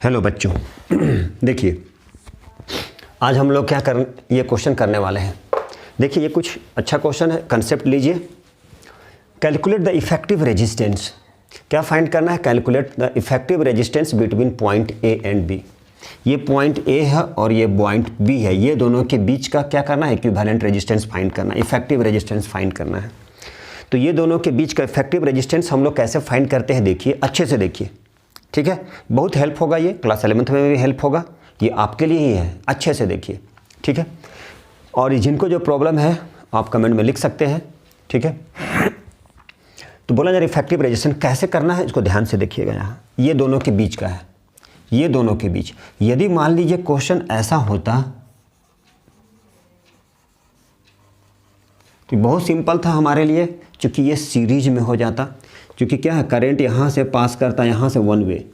Hello बच्चों, देखिए आज हम लोग ये क्वेश्चन करने वाले हैं। देखिए ये कुछ अच्छा क्वेश्चन है, कंसेप्ट लीजिए। Calculate the effective resistance. क्या फाइंड करना है? Calculate the effective resistance between point A and B. ये पॉइंट ए है और ये पॉइंट बी है, ये दोनों के बीच का क्या करना है? इक्विवेलेंट रेजिस्टेंस फाइंड करना है, इफेक्टिव रेजिस्टेंस फाइंड करना है। तो ये दोनों के बीच का इफेक्टिव रेजिस्टेंस हम लोग कैसे फाइंड करते हैं, देखिए अच्छे से देखिए, ठीक है। बहुत हेल्प होगा, ये क्लास 11th में भी हेल्प होगा, ये आपके लिए ही है, अच्छे से देखिए, ठीक है। और जिनको जो प्रॉब्लम है आप कमेंट में लिख सकते हैं, ठीक है। तो बोला यार इफेक्टिव रेजिस्टेंस कैसे करना है, इसको ध्यान से देखिएगा। यहाँ ये दोनों के बीच का है, ये दोनों के बीच। यदि मान लीजिए क्वेश्चन ऐसा होता तो बहुत सिंपल था हमारे लिए, क्योंकि ये सीरीज में हो जाता, क्योंकि क्या है, करंट यहाँ से पास करता, यहाँ से वन वे,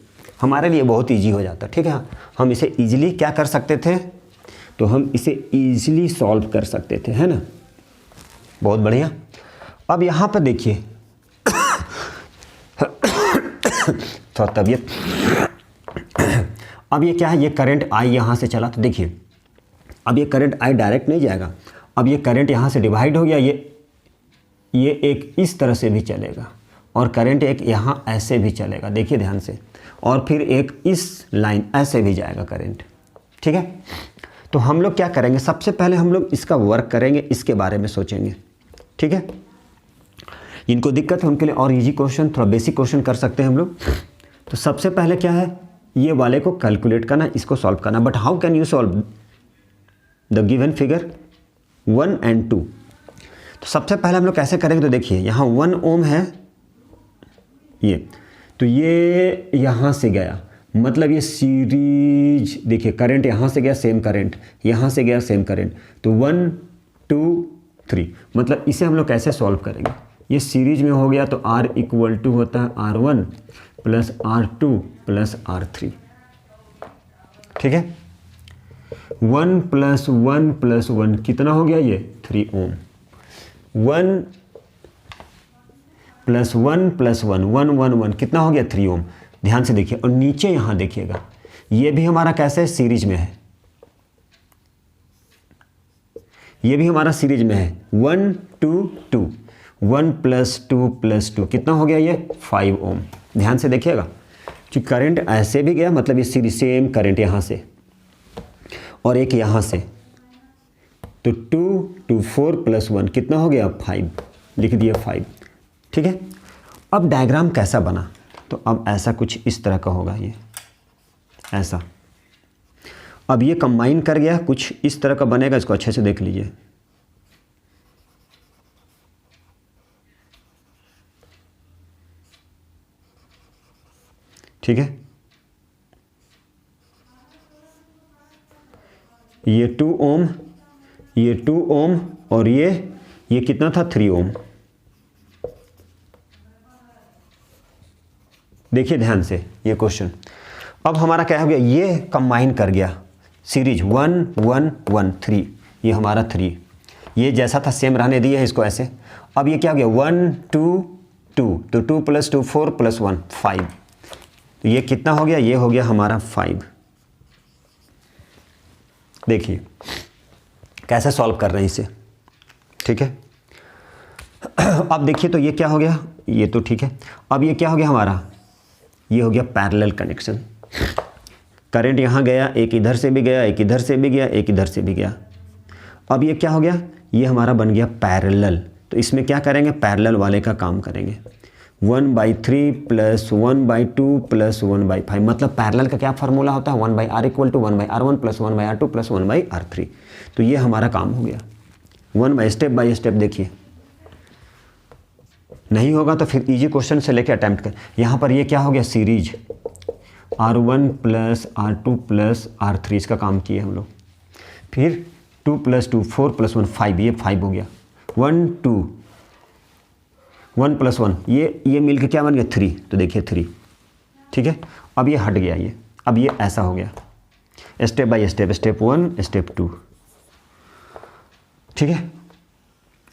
हमारे लिए बहुत इजी हो जाता, ठीक है। हम इसे इजीली क्या कर सकते थे, तो हम इसे इजीली सॉल्व कर सकते थे, है ना। बहुत बढ़िया। अब यहाँ पर देखिए थोड़ा तबीयत अब ये क्या है, ये करंट आई यहाँ से चला, तो देखिए अब ये करंट आई डायरेक्ट नहीं जाएगा, अब ये करंट यहाँ से डिवाइड हो गया, ये एक इस तरह से भी चलेगा और करंट एक यहाँ ऐसे भी चलेगा, देखिए ध्यान से, और फिर एक इस लाइन ऐसे भी जाएगा करंट, ठीक है। तो हम लोग क्या करेंगे, सबसे पहले हम लोग इसका वर्क करेंगे, इसके बारे में सोचेंगे, ठीक है। इनको दिक्कत है उनके लिए और इजी क्वेश्चन, थोड़ा बेसिक क्वेश्चन कर सकते हैं हम लोग। तो सबसे पहले क्या है, ये वाले को कैलकुलेट करना, इसको सॉल्व करना। But how can you solve the given figure 1 and 2। तो सबसे पहले हम लोग कैसे करेंगे, तो देखिए यहाँ 1 ओम है ये, तो ये यहाँ से गया, मतलब ये सीरीज, देखिए करंट यहाँ से गया, सेम करंट यहाँ से गया, सेम करंट, तो 1 2 3, मतलब इसे हम लोग कैसे सॉल्व करेंगे। ये सीरीज में हो गया तो R इक्वल टू होता है R1 plus R2 plus R3, ठीक है। 1 प्लस 1 प्लस 1 कितना हो गया, ये 3 ओम। 1 प्लस 1 प्लस 1 1 1 1 कितना हो गया, 3 ओम। ध्यान से देखिए, और नीचे यहाँ देखिएगा, ये भी हमारा कैसे है, सीरीज में है, ये भी हमारा सीरीज में है। 1 2 2 1 प्लस 2 प्लस 2 कितना हो गया, ये 5 ओम। ध्यान से देखिएगा कि करंट ऐसे भी गया, मतलब ये सीरीज, सेम करंट यहाँ से और एक यहाँ से, तो 2 2 4 प्लस 1 कितना हो गया, 5, लिख दिया 5, ठीक है। अब डायग्राम कैसा बना, तो अब ऐसा कुछ इस तरह का होगा, ये ऐसा। अब ये कंबाइन कर गया, कुछ इस तरह का बनेगा, इसको अच्छे से देख लीजिए, ठीक है। ये 2 ओम, ये 2 ओम, और ये कितना था, 3 ओम। देखिए ध्यान से ये क्वेश्चन, अब हमारा क्या हो गया, ये कंबाइन कर गया, सीरीज 1 1 1 3, ये हमारा 3, ये जैसा था सेम रहने दिया है इसको ऐसे। अब ये क्या हो गया, 1 2 2, तो 2 प्लस 2 4 प्लस 1 5, तो ये कितना हो गया, ये हो गया हमारा 5। देखिए कैसे सॉल्व कर रहे हैं इसे, ठीक है। अब देखिए तो ये क्या हो गया, ये तो ठीक है। अब ये क्या हो गया हमारा, ये हो गया पैरेलल कनेक्शन। करंट यहाँ गया, एक इधर से भी गया, एक इधर से भी गया, एक इधर से भी गया। अब ये क्या हो गया, ये हमारा बन गया पैरेलल। तो इसमें क्या करेंगे, पैरेलल वाले का काम करेंगे। 1/3 प्लस 1/2 प्लस 1/5, मतलब पैरेलल का क्या फार्मूला होता है, 1/R equal to 1/R1 plus 1/R2 plus 1/R3। तो ये हमारा काम हो गया। 1 बाई स्टेप देखिए, नहीं होगा तो फिर इजी क्वेश्चन से लेके अटेम्प्ट कर। यहाँ पर ये क्या हो गया, series R1 plus R2 plus R3, इसका काम किए हम लोग। फिर 2 प्लस 2 4 प्लस 1 5, ये 5 हो गया। 1 2 1 प्लस 1, ये मिलकर क्या बन गया, 3, तो देखिए 3, ठीक है। अब ये हट गया, ये अब ये ऐसा हो गया, step by step, step 1 step 2, ठीक है।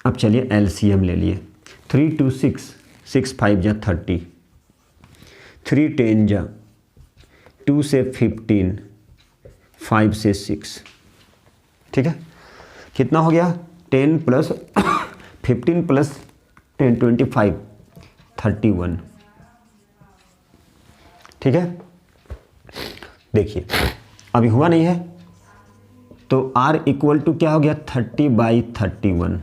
अब चलिए LCM ले लिए, 3 2 6 6 5 जा 30, 3 10 जा 2 से 15, 5 से 6, ठीक है। कितना हो गया? 10 प्लस 15 प्लस 10 25, 31, ठीक है। देखिए अभी हुआ नहीं है, तो R इक्वल टू क्या हो गया? 30/31।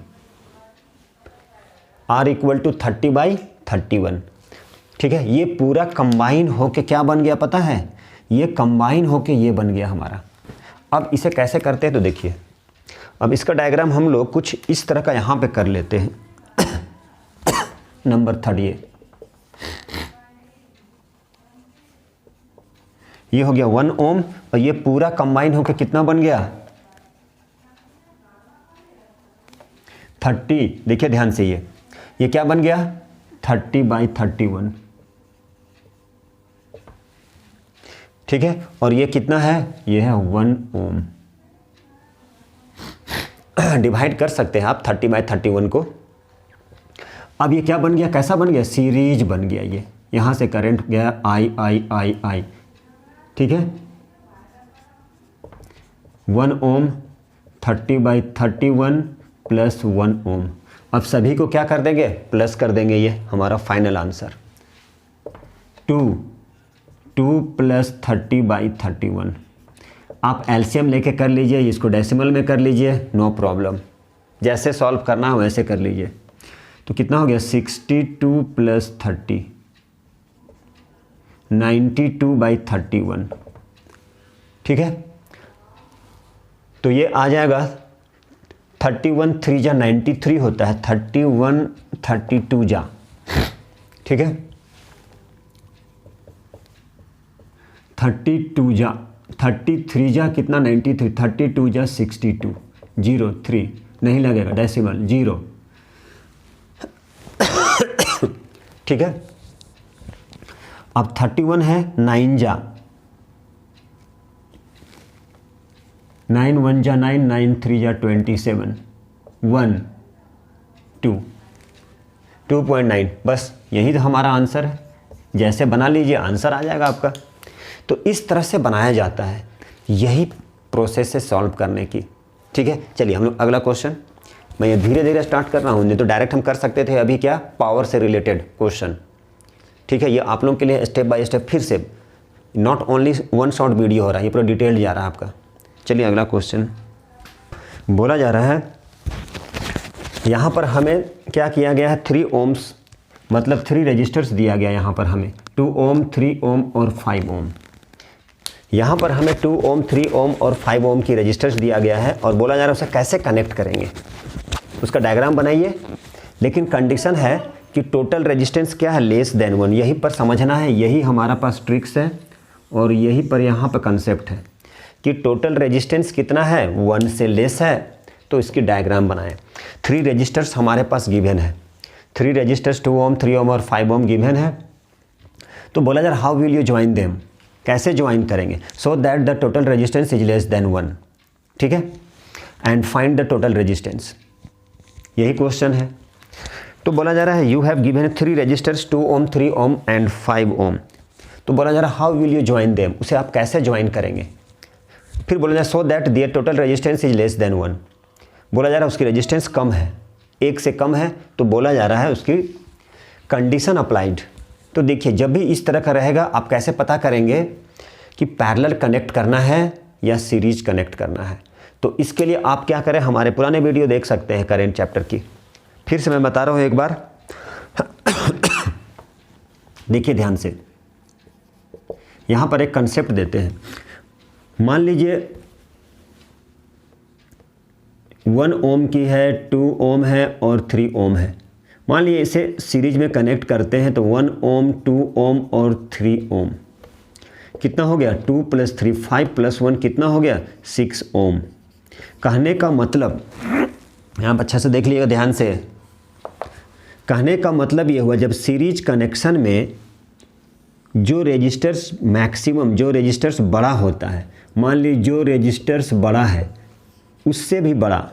R इक्वल टू 30/31, ठीक है। ये पूरा कंबाइन होके क्या बन गया पता है? ये कंबाइन होके ये बन गया हमारा। अब इसे कैसे करते हैं तो देखिए, अब इसका डायग्राम हम लोग कुछ इस तरह का यहाँ पे कर लेते हैं। नंबर 3 ये हो गया 1 ओम, और ये पूरा कंबाइन होके कितना बन गया? 30। देखिए ध्यान से, ये क्या बन गया? 30/31, ठीक है। और ये कितना है? ये है 1 ओम। डिवाइड कर सकते हैं आप 30/31 को। अब ये क्या बन गया? कैसा बन गया? सीरीज बन गया। ये यहाँ से करंट गया I, ठीक है। 1 ओम 30/31 प्लस 1 ओम। अब सभी को क्या कर देंगे? प्लस कर देंगे। ये हमारा फाइनल आंसर 2 प्लस 30/31। आप एलसीएम लेके कर लीजिए, इसको डेसिमल में कर लीजिए, नो प्रॉब्लम। जैसे सॉल्व करना है वैसे कर लीजिए। तो कितना हो गया? 62 प्लस 30, 92/31, ठीक है। तो ये आ जाएगा 31 3 जा 93 होता है, 31 32 जा, ठीक है। 32 जा 33 जा कितना? 93, 32 जा 62, 0 3 नहीं लगेगा, डेसिमल 0, ठीक है। अब 31 है 9 जा, 9 1 जा 9, 9 3 जा 27, 1 2, 2.9। बस यही तो हमारा आंसर है। जैसे बना लीजिए आंसर आ जाएगा आपका। तो इस तरह से बनाया जाता है, यही प्रोसेस है सॉल्व करने की, ठीक है। चलिए हम लोग अगला क्वेश्चन, मैं ये धीरे धीरे स्टार्ट कर रहा हूँ, नहीं तो डायरेक्ट हम कर सकते थे अभी क्या, पावर से रिलेटेड क्वेश्चन, ठीक है। ये आप लोगों के लिए स्टेप बाय स्टेप फिर से, not only one short video हो रहा है, ये पूरा डिटेल्ड जा रहा है आपका। चलिए अगला क्वेश्चन बोला जा रहा है, यहाँ पर हमें क्या किया गया है, 3 ओम्स मतलब 3 रजिस्टर्स दिया गया यहाँ पर हमें, 2 ओम 3 ओम और 5 ओम। यहाँ पर हमें 2 ओम 3 ओम और 5 ओम की रजिस्टर्स दिया गया है और बोला जा रहा है उसे कैसे कनेक्ट करेंगे, उसका डायग्राम बनाइए। लेकिन कंडीशन है कि टोटल रेजिस्टेंस क्या है, लेस देन 1। यहीं पर समझना है, यही हमारा पास ट्रिक्स है और यही पर यहाँ पर कंसेप्ट है कि टोटल रेजिस्टेंस कितना है, 1 से लेस है, तो इसकी डायग्राम बनाएं। 3 रजिस्टर्स हमारे पास गिवन है, 3 रजिस्टर्स 2 ओम 3 ओम और 5 ओम गिवन है। तो बोला जा रहा how will you join them, कैसे ज्वाइन करेंगे, so that the total resistance is less than 1, ठीक है, and find the total resistance, यही क्वेश्चन है। तो बोला जा रहा है you have given 3 resistors 2 ohm 3 ohm and 5 ohm. तो बोला जा रहा है how will you join them, उसे आप कैसे ज्वाइन करेंगे। फिर बोला जा रहा है so that their total resistance is less than 1। बोला जा रहा है उसकी रेजिस्टेंस कम है, 1 से कम है, तो बोला जा रहा है उसकी कंडीशन अप्लाइड। तो देखिए जब भी इस तरह का रहेगा आप कैसे पता करेंगे कि पैरेलल कनेक्ट करना है या सीरीज कनेक्ट करना है। तो इसके लिए आप क्या करें, हमारे पुराने वीडियो देख सकते हैं करेंट चैप्टर की, फिर से मैं बता रहा हूँ एक बार। देखिए ध्यान से, यहाँ पर एक कंसेप्ट देते हैं। मान लीजिए 1 ओम की है, 2 ओम है और 3 ओम है। मान लीजिए इसे सीरीज में कनेक्ट करते हैं तो 1 ओम 2 ओम और 3 ओम कितना हो गया, 2 + 3 5 + 1 कितना हो गया, 6 ओम। कहने का मतलब, यहाँ पर अच्छा से देख लीजिएगा ध्यान से, कहने का मतलब ये हुआ जब सीरीज कनेक्शन में जो रेजिस्टर्स मैक्सिमम, जो रेजिस्टर्स बड़ा होता है, मान लीजिए जो रेजिस्टर्स बड़ा है उससे भी बड़ा,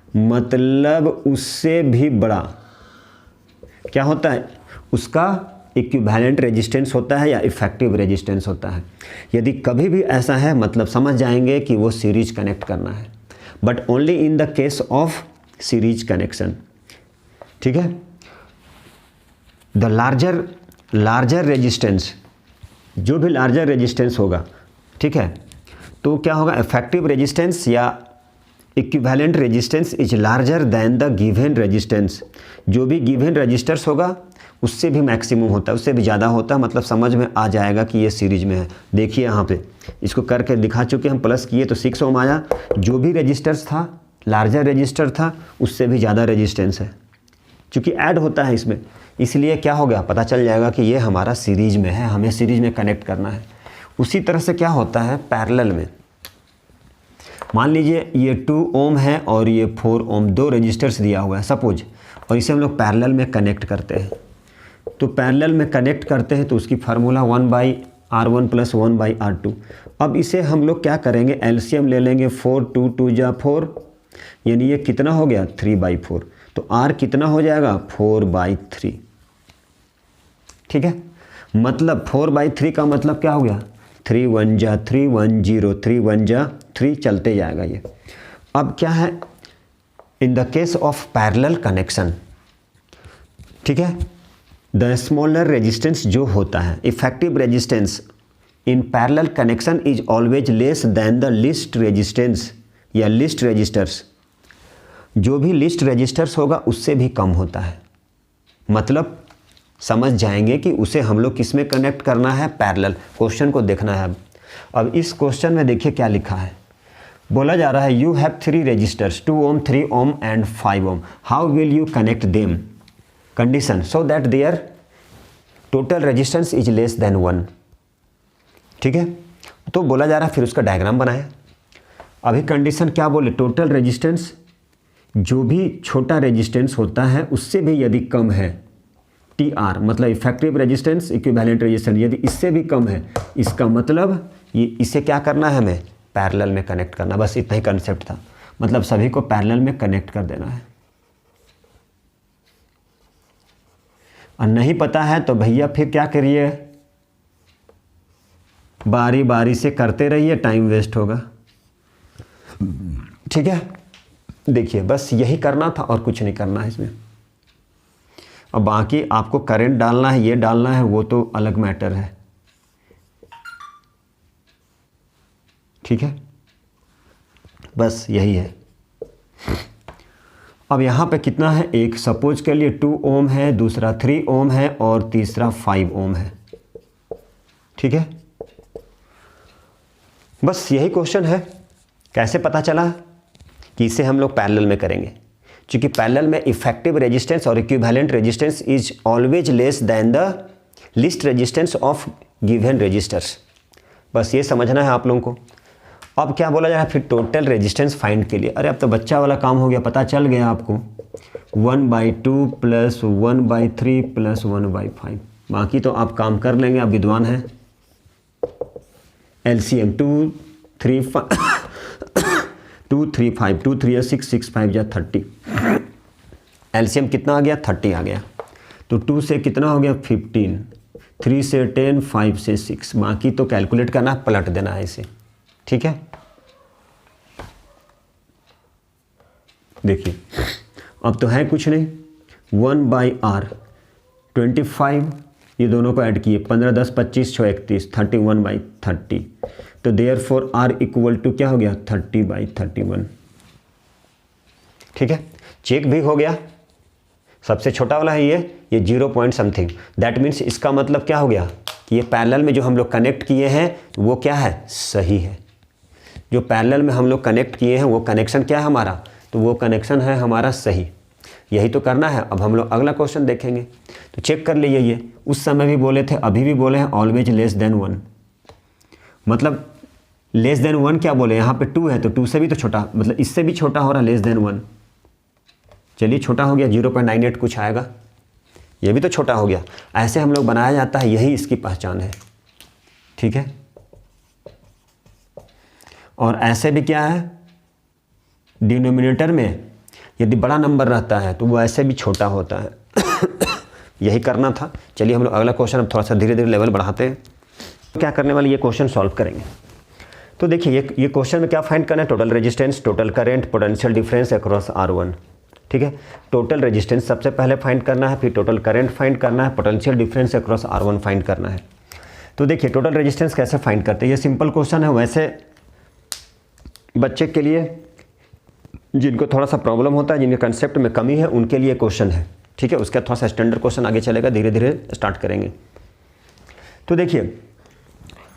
मतलब उससे भी बड़ा क्या होता है, उसका इक्विवेलेंट रेजिस्टेंस होता है या इफेक्टिव रेजिस्टेंस होता है। यदि कभी भी ऐसा है मतलब समझ जाएंगे कि वो सीरीज कनेक्ट करना है, but only in the case of series connection. ठीक है, द लार्जर रेजिस्टेंस, जो भी लार्जर रेजिस्टेंस होगा, ठीक है, तो क्या होगा, इफेक्टिव रेजिस्टेंस या equivalent resistance is larger than the given resistance. जो भी गिवन रजिस्टर्स होगा उससे भी मैक्सिमम होता है, उससे भी ज़्यादा होता है, मतलब समझ में आ जाएगा कि ये सीरीज में है। देखिए यहाँ पे इसको करके दिखा चुके हम, प्लस किए तो 6 ओम आया। जो भी रजिस्टर्स था, लार्जर रजिस्टर था, उससे भी ज़्यादा रेजिस्टेंस है, क्योंकि ऐड होता है इसमें, इसलिए क्या हो गया, पता चल जाएगा कि ये हमारा सीरीज में है, हमें सीरीज में कनेक्ट करना है। उसी तरह से क्या होता है पैरेलल में, मान लीजिए ये 2 ओम है और ये 4 ओम, 2 रजिस्टर्स दिया हुआ है सपोज, और इसे हम लोग पैरेलल में कनेक्ट करते हैं। तो पैरेलल में कनेक्ट करते हैं तो उसकी फार्मूला 1/R1 + 1/R2। अब इसे हम लोग क्या करेंगे, एलसीएम ले लेंगे, 4 2 2 जा 4, यानी ये कितना हो गया 3/4, तो R कितना हो जाएगा 4/3। ठीक है, मतलब 4/3 का मतलब क्या हो गया, 3 1 जा 3 1 0, 3 1 जा 3, चलते जाएगा ये। अब क्या है, in the case of parallel connection, ठीक है, द स्मॉलर रेजिस्टेंस जो होता है, effective resistance in parallel connection is always less than the least resistance या लिस्ट रजिस्टर्स। जो भी लिस्ट रजिस्टर्स होगा उससे भी कम होता है, मतलब समझ जाएंगे कि उसे हम लोग किस में कनेक्ट करना है, पैरेलल। क्वेश्चन को देखना है अब इस क्वेश्चन में देखिए क्या लिखा है, बोला जा रहा है you have 3 resistors 2 ohm 3 ohm and 5 ohm, how will you connect them, condition so that their total resistance is less than 1। ठीक है, तो बोला जा रहा है फिर उसका डायग्राम बनाए। अभी कंडीशन क्या बोले, टोटल रेजिस्टेंस, जो भी छोटा रेजिस्टेंस होता है उससे भी यदि कम है, TR मतलब इफेक्टिव रेजिस्टेंस, इक्विवेलेंट रेजिस्टेंस, यदि इससे भी कम है, इसका मतलब ये इसे क्या करना है, हमें पैरेलल में कनेक्ट करना। बस इतना ही कंसेप्ट था, मतलब सभी को पैरेलल में कनेक्ट कर देना है। और नहीं पता है तो भैया फिर क्या करिए, बारी बारी से करते रहिए, टाइम वेस्ट होगा। ठीक है, देखिए बस यही करना था और कुछ नहीं करना है इसमें। और बाकी आपको करंट डालना है, ये डालना है, वो तो अलग मैटर है। ठीक है, बस यही है। अब यहाँ पे कितना है, एक सपोज के लिए 2 ओम है, दूसरा 3 ओम है और तीसरा 5 ओम है। ठीक है, बस यही क्वेश्चन है। कैसे पता चला कि इसे हम लोग पैरेलल में करेंगे, क्योंकि पैरेलल में इफेक्टिव रेजिस्टेंस और equivalent resistance is always less than the least resistance of given resistors. बस ये समझना है आप लोगों को। अब क्या बोला जाए, फिर टोटल रेजिस्टेंस फाइंड के लिए, अरे अब तो बच्चा वाला काम हो गया, पता चल गया आपको, 1/2 + 1/3 + 1/5। बाकी तो आप काम कर लेंगे, आप विद्वान हैं। एलसीएम 2 3 5 2 3 5 2 3 6 6 5 जा 30। एलसीएम कितना आ गया, 30 आ गया। तो 2 से कितना हो गया 15, 3 से 10, 5 से 6। बाकी तो कैलकुलेट करना, पलट देना है इसे। ठीक है, देखिए अब तो है कुछ नहीं, 1/R 25, ये दोनों को ऐड किए, 15 10 25 6 31, 31/30। तो देयरफॉर R = क्या हो गया 30/31। ठीक है, चेक भी हो गया, सबसे छोटा वाला है ये 0 पॉइंट समथिंग। दैट मीन्स इसका मतलब क्या हो गया कि ये पैरेलल में जो हम लोग कनेक्ट किए हैं वो क्या है, सही है। जो पैरेलल में हम लोग कनेक्ट किए हैं वो कनेक्शन क्या है हमारा, तो वो कनेक्शन है हमारा सही। यही तो करना है। अब हम लोग अगला क्वेश्चन देखेंगे, तो चेक कर लीजिए। ये उस समय भी बोले थे, अभी भी बोले हैं, ऑलवेज लेस देन 1। मतलब लेस देन 1 क्या बोले, यहाँ पे 2 है तो 2 से भी तो छोटा, मतलब इससे भी छोटा हो रहा, लेस देन 1। चलिए छोटा हो गया, 0.98 कुछ आएगा, ये भी तो छोटा हो गया। ऐसे हम लोग बनाया जाता है, यही इसकी पहचान है। ठीक है, और ऐसे भी क्या है, डिनोमिनेटर में यदि बड़ा नंबर रहता है तो वो ऐसे भी छोटा होता है। यही करना था। चलिए हम लोग अगला क्वेश्चन अब थोड़ा सा धीरे धीरे लेवल बढ़ाते हैं। तो क्या करने वाले ये क्वेश्चन सॉल्व करेंगे। तो देखिए ये क्वेश्चन में क्या फाइंड करना है, total resistance, total current, potential difference across R1। ठीक है, टोटल रेजिस्टेंस सबसे पहले फाइंड करना है, फिर टोटल करंट फाइंड करना है, potential difference across R1 find करना है। तो देखिए टोटल रेजिस्टेंस कैसे फाइंड करते हैं, ये सिंपल क्वेश्चन है। वैसे बच्चे के लिए जिनको थोड़ा सा प्रॉब्लम होता है, जिनके कंसेप्ट में कमी है, उनके लिए क्वेश्चन है। ठीक है, उसका थोड़ा सा स्टैंडर्ड क्वेश्चन आगे चलेगा, धीरे धीरे स्टार्ट करेंगे। तो देखिए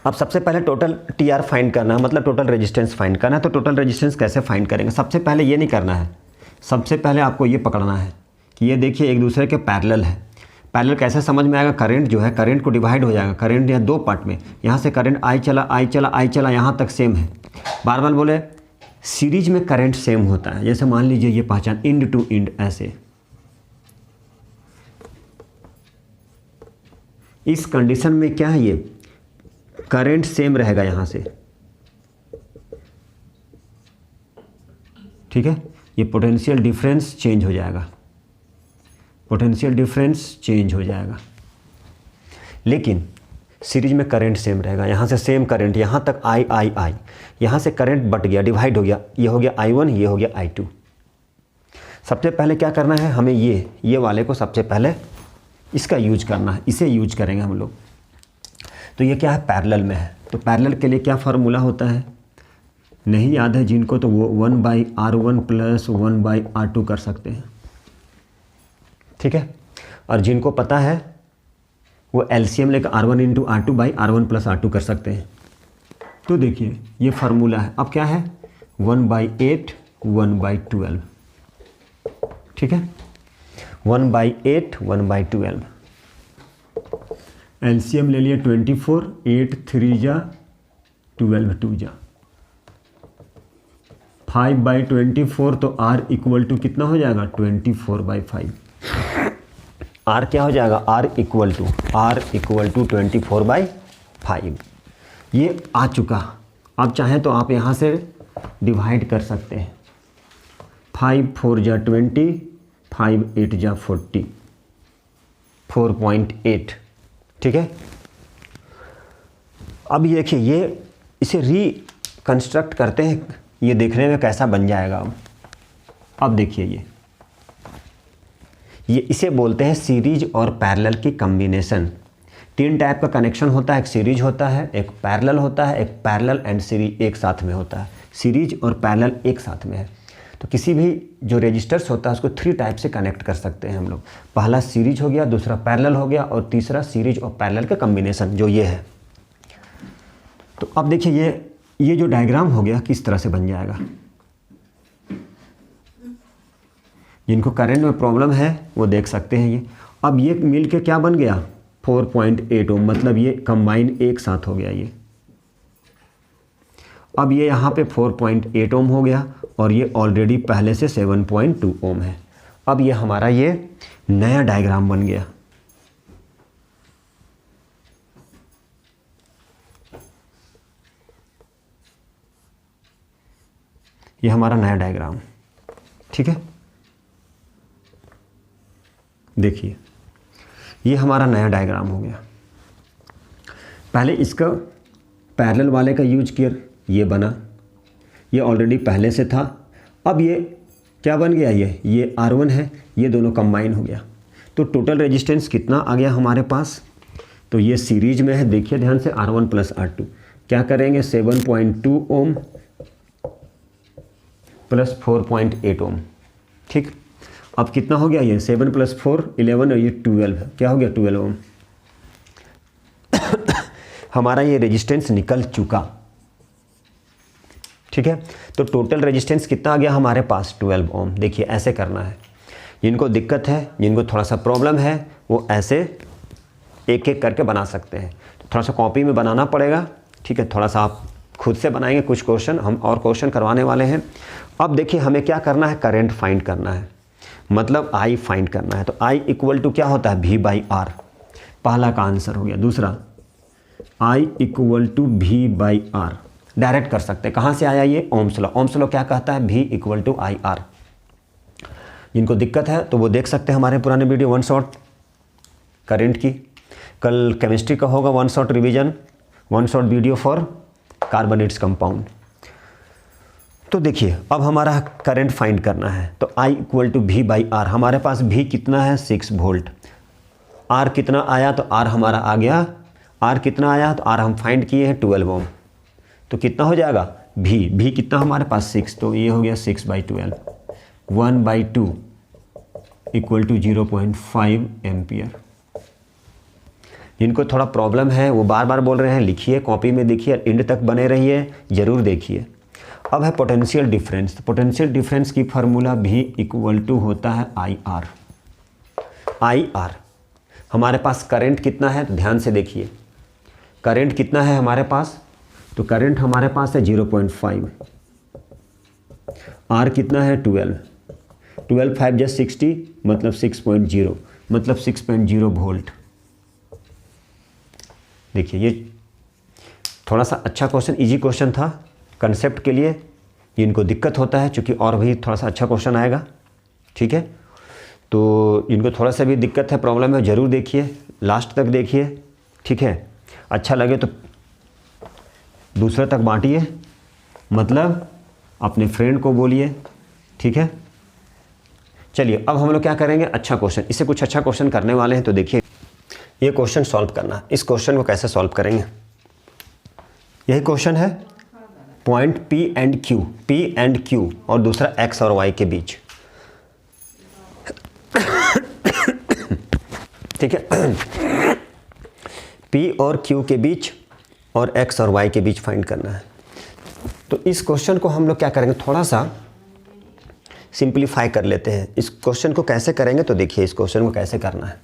अब सबसे पहले टोटल TR फाइंड करना है, मतलब टोटल रेजिस्टेंस फाइंड करना है। तो टोटल रेजिस्टेंस कैसे फाइंड करेंगे, सबसे पहले ये नहीं करना है, सबसे पहले आपको ये पकड़ना है कि ये देखिए एक दूसरे के पैरेलल है। पैरेलल कैसे समझ में आएगा, करंट जो है, करंट को डिवाइड हो जाएगा। करंट यहाँ दो पार्ट में, यहाँ से करंट आई चला यहाँ तक सेम है। बार बार बोले सीरीज में करंट सेम होता है। जैसे मान लीजिए ये पहचान इंड टू इंड, ऐसे इस कंडीशन में क्या है, ये करंट सेम रहेगा यहाँ से। ठीक है, ये पोटेंशियल डिफरेंस चेंज हो जाएगा, पोटेंशियल डिफरेंस चेंज हो जाएगा, लेकिन सीरीज में करंट सेम रहेगा। यहाँ से सेम करंट यहाँ तक आई, यहाँ से करंट बट गया, डिवाइड हो गया, ये हो गया I1, ये हो गया I2। सबसे पहले क्या करना है हमें, ये वाले को सबसे पहले इसका यूज करना है, इसे यूज करेंगे हम लोग। तो ये क्या है, पैरेलल में है। तो पैरेलल के लिए क्या फार्मूला होता है, नहीं याद है जिनको, तो वो 1/R1 + 1/R2 कर सकते हैं। ठीक है, और जिनको पता है वो LCM लेकर R1 × R2/R1 + R2 कर सकते हैं। तो देखिए ये फार्मूला है। अब क्या है, 1/8 1/12। ठीक है, 1/8 1/12। LCM ले लिए 24, 8 3 जा 12 2 जा 5/24। तो R = कितना हो जाएगा, 24/5। R क्या हो जाएगा, R = 24/5। ये आ चुका। अब चाहें तो आप यहाँ से डिवाइड कर सकते हैं। 5 4 जा 20, 5 8 जा 40, 4.8। ठीक है, अब ये देखिए, ये इसे रिकंस्ट्रक्ट करते हैं, ये देखने में कैसा बन जाएगा। अब देखिए ये इसे बोलते हैं सीरीज और पैरेलल की कॉम्बिनेशन। 3 टाइप का कनेक्शन होता है, एक सीरीज होता है, एक पैरेलल होता है, एक पैरेलल एंड सीरीज एक साथ में होता है। सीरीज और पैरेलल एक साथ में है। तो किसी भी जो रजिस्टर्स होता है उसको 3 टाइप से कनेक्ट कर सकते हैं हम लोग। पहला सीरीज हो गया, दूसरा पैरेलल हो गया, और तीसरा सीरीज और पैरेलल का कॉम्बिनेशन जो ये है। तो अब देखिए ये जो डायग्राम हो गया किस तरह से बन जाएगा। जिनको करंट में प्रॉब्लम है वो देख सकते हैं ये। अब ये मिल के क्या बन गया, 4.8 ओम, मतलब ये कंबाइन एक साथ हो गया ये। अब ये यहाँ पे 4.8 ओम हो गया, और ये ऑलरेडी पहले से 7.2 ओम है। अब ये हमारा ये नया डायग्राम बन गया। ये हमारा नया डायग्राम, ठीक है। देखिए ये हमारा नया डायग्राम हो गया। पहले इसका पैरेलल वाले का यूज किया, ये बना, ये ऑलरेडी पहले से था। अब ये क्या बन गया, ये R1 है, ये दोनों कंबाइन हो गया। तो टोटल रेजिस्टेंस कितना आ गया हमारे पास, तो ये सीरीज में है, देखिए ध्यान से, R1 + R2 क्या करेंगे, 7.2 ओम + 4.8 ओम। ठीक, अब कितना हो गया, ये 7 + 4 11, और ये 12, क्या हो गया, 12 ओम। हमारा ये रेजिस्टेंस निकल चुका, ठीक है। तो टोटल रेजिस्टेंस कितना आ गया हमारे पास, 12 ओम। देखिए ऐसे करना है। जिनको दिक्कत है, जिनको थोड़ा सा प्रॉब्लम है, वो ऐसे एक एक करके बना सकते हैं। तो थोड़ा सा कॉपी में बनाना पड़ेगा, ठीक है। थोड़ा सा आप खुद से बनाएंगे, कुछ क्वेश्चन हम और क्वेश्चन करवाने वाले हैं। अब देखिए हमें क्या करना है, करंट फाइंड करना है, मतलब I फाइंड करना है। तो I = क्या होता है, V/R, पहला का आंसर हो गया। दूसरा I = V/R, डायरेक्ट कर सकते हैं। कहाँ से आया ये, ओम्स लॉ। ओम्स लॉ क्या कहता है, V = IR। जिनको दिक्कत है तो वो देख सकते हैं हमारे पुराने वीडियो वन शॉट। करंट की। कल केमिस्ट्री का होगा 1 shot revision, 1 shot video for carbonates compound. तो देखिए अब हमारा करंट फाइंड करना है, तो I इक्वल टू V/R। हमारे पास V कितना है 6 वोल्ट, R कितना आया, तो R हमारा आ गया, R कितना आया, तो R हम फाइंड किए हैं 12 ओम। तो कितना हो जाएगा V कितना हमारे पास 6, तो ये हो गया 6/12, 1/2 इक्वल टू 0.5 एम्पियर। जिनको थोड़ा प्रॉब्लम है वो बार बार बोल रहे हैं, लिखिए कॉपी में, देखिए एंड तक बने रहिए, ज़रूर देखिए। अब है पोटेंशियल डिफरेंस। तो पोटेंशियल डिफरेंस की फार्मूला V इक्वल टू होता है IR। IR हमारे पास करंट कितना है, तो ध्यान से देखिए करंट कितना है हमारे पास, तो करंट हमारे पास है 0.5, R कितना है 12, 5 + 60 मतलब 6.0, मतलब 6.0 वोल्ट। देखिए ये थोड़ा सा अच्छा क्वेश्चन, इजी क्वेश्चन था कंसेप्ट के लिए। ये इनको दिक्कत होता है क्योंकि और भी थोड़ा सा अच्छा क्वेश्चन आएगा, ठीक है। तो इनको थोड़ा सा भी दिक्कत है, प्रॉब्लम है, ज़रूर देखिए, लास्ट तक देखिए, ठीक है। अच्छा लगे तो दूसरे तक बांटिए, मतलब अपने फ्रेंड को बोलिए, ठीक है। चलिए अब हम लोग क्या करेंगे, अच्छा क्वेश्चन, इससे कुछ अच्छा क्वेश्चन करने वाले हैं। तो देखिए ये क्वेश्चन सॉल्व करना, इस क्वेश्चन को कैसे सॉल्व करेंगे, यही क्वेश्चन है। पॉइंट P एंड Q और दूसरा X और Y के बीच, ठीक है। P और Q के बीच और X और Y के बीच फाइंड करना है। तो इस क्वेश्चन को हम लोग क्या करेंगे, थोड़ा सा सिंप्लीफाई कर लेते हैं। इस क्वेश्चन को कैसे करेंगे, तो देखिए इस क्वेश्चन को कैसे करना है।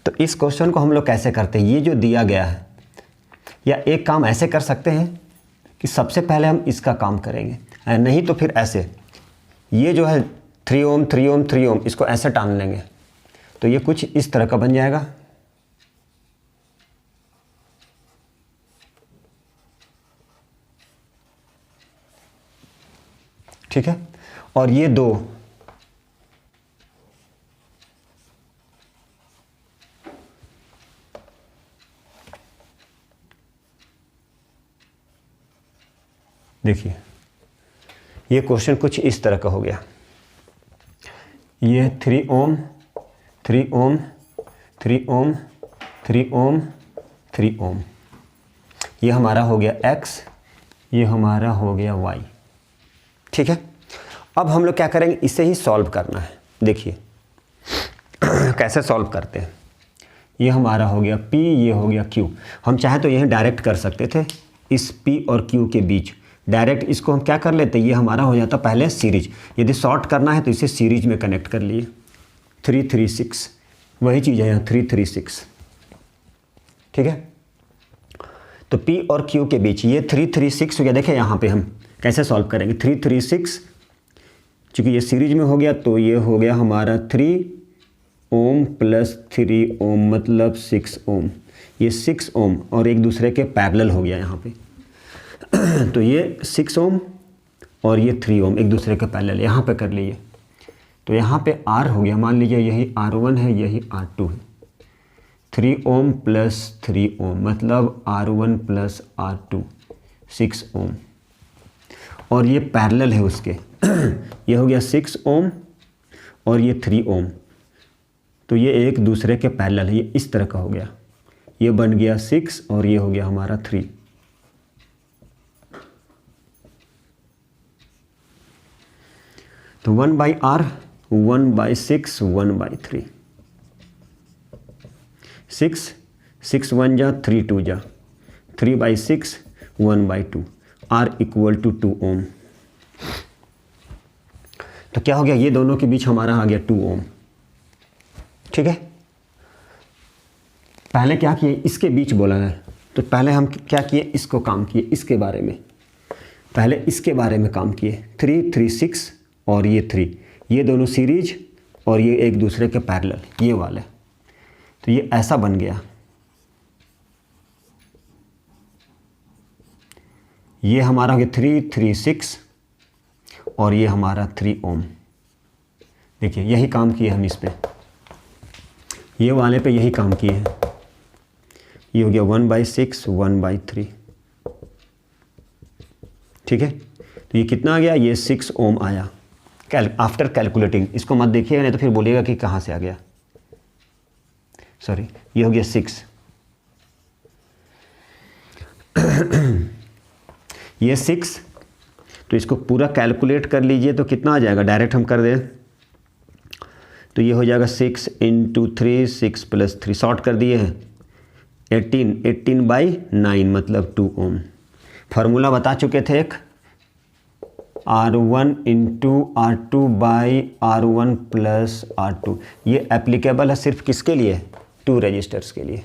तो इस क्वेश्चन को हम लोग कैसे करते हैं, ये जो दिया गया है, या एक काम ऐसे कर सकते हैं कि सबसे पहले हम इसका काम करेंगे, नहीं तो फिर ऐसे, ये जो है 3 ओम 3 ओम 3 ओम, इसको ऐसे टान लेंगे, तो ये कुछ इस तरह का बन जाएगा। ठीक है, और ये 2 देखिए ये क्वेश्चन कुछ इस तरह का हो गया। ये 3 ओम 3 ओम 3 ओम 3 ओम 3 ओम, ये हमारा हो गया X, ये हमारा हो गया Y, ठीक है। अब हम लोग क्या करेंगे, इसे ही सॉल्व करना है। देखिए कैसे सॉल्व करते हैं। ये हमारा हो गया P, ये हो गया Q। हम चाहे तो यही डायरेक्ट कर सकते थे, इस P और Q के बीच डायरेक्ट इसको हम क्या कर लेते, ये हमारा हो जाता पहले सीरीज। यदि शॉर्ट करना है तो इसे सीरीज में कनेक्ट कर लिए, 3 3 6, वही चीज़ है यहाँ 3 3 6, ठीक है। तो P और Q के बीच ये 3 3 6 हो गया। देखें यहाँ पे हम कैसे सॉल्व करेंगे, 3 3 6, चूँकि ये सीरीज में हो गया तो ये हो गया हमारा 3 ओम प्लस 3 ओम मतलब 6 ओम, ये 6 ओम और एक दूसरे के पैरेलल हो गया यहाँ पे। तो ये 6 ओम और ये 3 ओम एक दूसरे के पैरेलल यहाँ पे कर लिए। तो यहाँ पे R हो गया, मान लीजिए यही R1 है, यही R2 है। 3 ओम प्लस 3 ओम मतलब R1 प्लस R2 6 ओम, और ये पैरेलल है उसके। ये हो गया 6 ओम और ये 3 ओम, तो ये एक दूसरे के पैरेलल है, ये इस तरह का हो गया। ये बन गया 6 और ये हो गया हमारा 3। तो 1/R 1/6 1/3, 6 1 जा 3 2 जा, 3/6 1/2, R इक्वल टू 2 ओम। तो क्या हो गया, ये दोनों के बीच हमारा आ गया 2 ओम, ठीक है। पहले क्या किए, इसके बीच बोला है, तो पहले हम क्या किए, इसको काम किए, इसके बारे में पहले इसके बारे में काम किए। 3 3 6 और ये 3, ये दोनों सीरीज और ये एक दूसरे के पैरेलल, ये वाले। तो ये ऐसा बन गया, ये हमारा हो गया 3 3 6 और ये हमारा 3 ओम। देखिए यही काम किए हम इस पे। ये वाले पे यही काम किए हैं। ये हो गया 1/6 1/3, ठीक है। तो ये कितना आ गया, ये 6 ओम आया आफ्टर कैलकुलेटिंग। इसको मत देखिएगा नहीं तो फिर बोलिएगा कि कहाँ से आ गया, सॉरी। ये हो गया 6, ये 6। तो इसको पूरा कैलकुलेट कर लीजिए तो कितना आ जाएगा, डायरेक्ट हम कर दें तो ये हो जाएगा 6 × 3, 6 + 3 शॉर्ट कर दिए हैं 18/9 मतलब 2 ओम। फार्मूला बता चुके थे एक, R1 × R2/R1 + R2। ये एप्लीकेबल है सिर्फ किसके लिए, 2 रजिस्टर्स के लिए।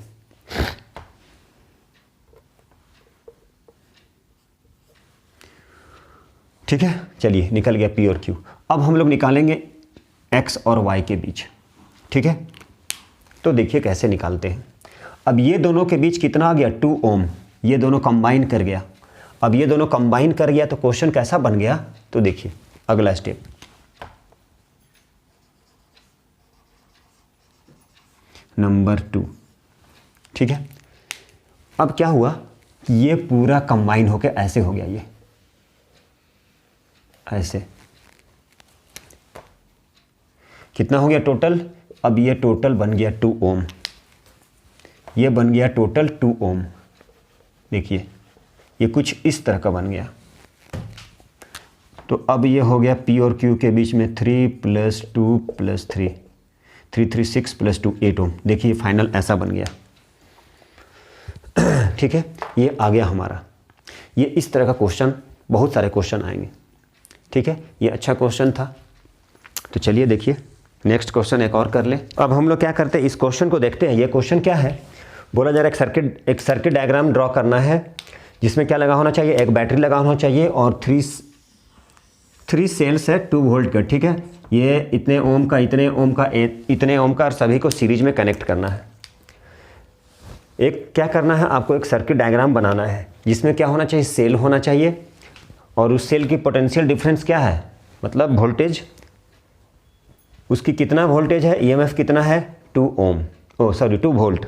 ठीक है, चलिए निकल गया P और Q। अब हम लोग निकालेंगे X और Y के बीच, ठीक है। तो देखिए कैसे निकालते हैं। अब ये दोनों के बीच कितना आ गया, 2 ओम। ये दोनों कंबाइन कर गया। अब ये दोनों कंबाइन कर गया तो क्वेश्चन कैसा बन गया, तो देखिए अगला स्टेप। नंबर 2, ठीक है। अब क्या हुआ, ये पूरा कंबाइन होके ऐसे हो गया, ये ऐसे कितना हो गया टोटल। अब ये टोटल बन गया 2 ओम, ये बन गया टोटल 2 ओम। देखिए ये कुछ इस तरह का बन गया। तो अब ये हो गया P और Q के बीच में 3 + 2 + 3, 3 3 6 + 2 8 ओम। देखिए फाइनल ऐसा बन गया, ठीक है। ये आ गया हमारा। ये इस तरह का क्वेश्चन, बहुत सारे क्वेश्चन आएंगे, ठीक है। ये अच्छा क्वेश्चन था। तो चलिए देखिए नेक्स्ट क्वेश्चन एक और कर ले। अब हम लोग क्या करते हैं, इस क्वेश्चन को देखते हैं। ये क्वेश्चन क्या है, बोला जा रहा है एक सर्किट डायग्राम ड्रॉ करना है जिसमें क्या लगा होना चाहिए, एक बैटरी लगा होना चाहिए और 3 सेल्स है 2 वोल्ट का, ठीक है। ये इतने ओम का, इतने ओम का, इतने ओम का, और सभी को सीरीज में कनेक्ट करना है। एक क्या करना है आपको, एक सर्किट डायग्राम बनाना है जिसमें क्या होना चाहिए, सेल होना चाहिए और उस सेल की पोटेंशियल डिफरेंस क्या है, मतलब वोल्टेज, उसकी कितना वोल्टेज है, ईएमएफ कितना है 2 वोल्ट,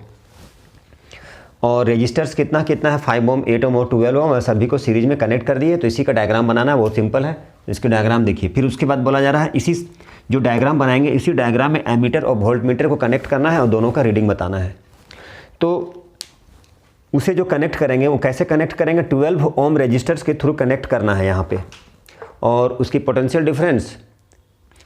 और रेजिस्टर्स कितना कितना है 5 ओम, 8 ओम और 12 ओम, और सभी को सीरीज में कनेक्ट कर दिए। तो इसी का डायग्राम बनाना है, बहुत सिंपल है। इसके डायग्राम देखिए। फिर उसके बाद बोला जा रहा है इसी जो डायग्राम बनाएंगे इसी डायग्राम में एमीटर और वोल्ट मीटर को कनेक्ट करना है और दोनों का रीडिंग बताना है। तो उसे जो कनेक्ट करेंगे वो कैसे कनेक्ट करेंगे, 12 ओम रेजिस्टर्स के थ्रू कनेक्ट करना है यहाँ पे, और उसकी पोटेंशियल डिफरेंस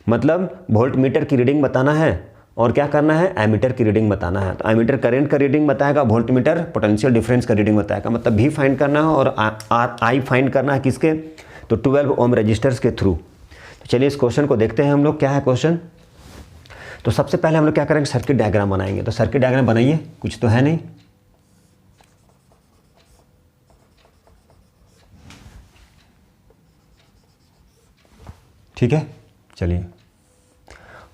मतलब वोल्ट मीटर की रीडिंग बताना है, और क्या करना है, एमीटर की रीडिंग बताना है। तो एमीटर करंट का रीडिंग बताएगा, वोल्ट मीटर पोटेंशियल डिफरेंस का रीडिंग बताएगा, मतलब V फाइंड करना है और I फाइंड करना है किसके, तो 12 ओम रजिस्टर्स के थ्रू। तो चलिए इस क्वेश्चन को देखते हैं हम लोग, क्या है क्वेश्चन। तो सबसे पहले हम लोग क्या करेंगे, सर्किट डायग्राम बनाएंगे। तो सर्किट डायग्राम बनाइए, कुछ तो है नहीं। ठीक है, चलिए।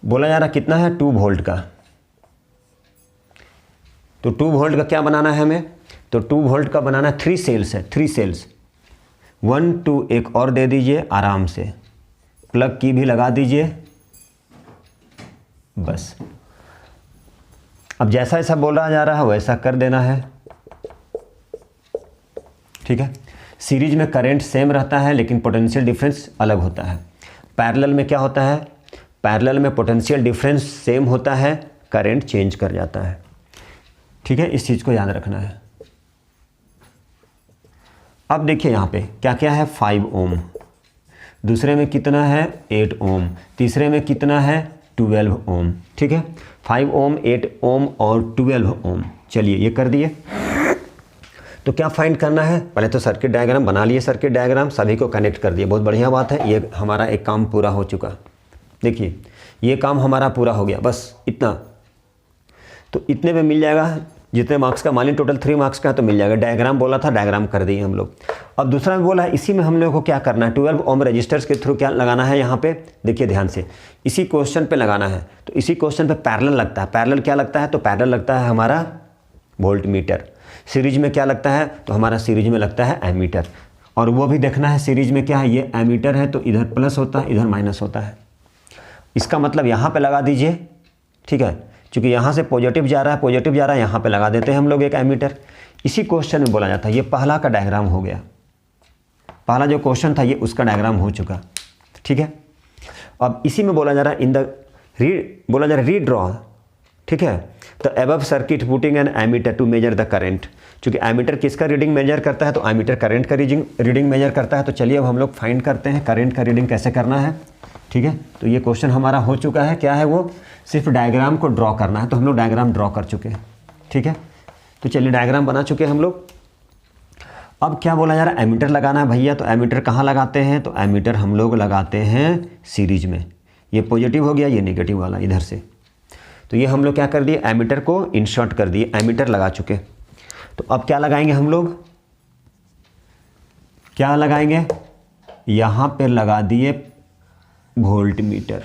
बोला जा रहा कितना है, 2 वोल्ट का। तो 2 वोल्ट का क्या बनाना है हमें, तो 2 वोल्ट का बनाना है, 3 सेल्स है, 3 सेल्स, 1 2 एक और दे दीजिए आराम से, प्लग की भी लगा दीजिए, बस। अब जैसा ऐसा बोला जा रहा है वैसा कर देना है, ठीक है। सीरीज में करंट सेम रहता है लेकिन पोटेंशियल डिफरेंस अलग होता है। पैरेलल में क्या होता है, पैरेलल में पोटेंशियल डिफरेंस सेम होता है, करंट चेंज कर जाता है, ठीक है। इस चीज़ को याद रखना है। अब देखिए यहाँ पे क्या क्या है, 5 ओम, दूसरे में कितना है 8 ओम, तीसरे में कितना है 12 ओम, ठीक है। 5 ओम, 8 ओम और 12 ओम। चलिए ये कर दिए। तो क्या फाइंड करना है, पहले तो सर्किट डायग्राम बना लिए, सर्किट डायग्राम सभी को कनेक्ट कर दिए, बहुत बढ़िया बात है। ये हमारा एक काम पूरा हो चुका, देखिए ये काम हमारा पूरा हो गया, बस इतना। तो इतने में मिल जाएगा, जितने मार्क्स का, मान ली टोटल 3 मार्क्स का तो मिल जाएगा। डायग्राम बोला था, डायग्राम कर दिए हम लोग। अब दूसरा में बोला है, इसी में हम लोग को क्या करना है, 12 ओम रजिस्टर्स के थ्रू क्या लगाना है, यहाँ पे देखिए ध्यान से, इसी क्वेश्चन पे लगाना है। तो इसी क्वेश्चन पे पैरेलल लगता है, पैरेलल क्या लगता है, तो पैरेलल लगता है हमारा वोल्ट मीटर। सीरीज में क्या लगता है, तो हमारा सीरीज में लगता है एमीटर, और वो भी देखना है सीरीज में क्या है, ये एमीटर है तो इधर प्लस होता है, इधर माइनस होता है। इसका मतलब यहाँ पे लगा दीजिए, ठीक है। चूँकि यहाँ से पॉजिटिव जा रहा है, यहाँ पे लगा देते हैं हम लोग एक एमीटर। इसी क्वेश्चन में बोला जाता है, ये पहला का डायग्राम हो गया, पहला जो क्वेश्चन था ये उसका डायग्राम हो चुका, ठीक है। अब इसी में बोला जा रहा है रीड्रॉ, ठीक है। तो above circuit putting an ammeter to measure the current, चूँकि एमीटर किसका रीडिंग मेजर करता है, तो एमीटर करंट का रीडिंग मेजर करता है। तो चलिए अब हम लोग फाइंड करते हैं करंट का रीडिंग कैसे करना है, ठीक है। तो ये क्वेश्चन हमारा हो चुका है, क्या है वो, सिर्फ डायग्राम को ड्रॉ करना है। तो हम लोग डायग्राम ड्रॉ कर चुके हैं, ठीक है। तो चलिए डायग्राम बना चुके हैं हम लोग। अब क्या बोला जा रहा है, एमीटर लगाना है भैया। तो एमीटर कहाँ लगाते हैं, तो एमीटर हम लोग लगाते हैं सीरीज में। ये पॉजिटिव हो गया, ये नेगेटिव वाला इधर से। तो ये हम लोग क्या कर दिए, एमीटर को इंसर्ट कर दिए, एमीटर लगा चुके। तो अब क्या लगाएंगे हम लोग, क्या लगाएंगे, यहाँ पे लगा दिए वोल्ट मीटर।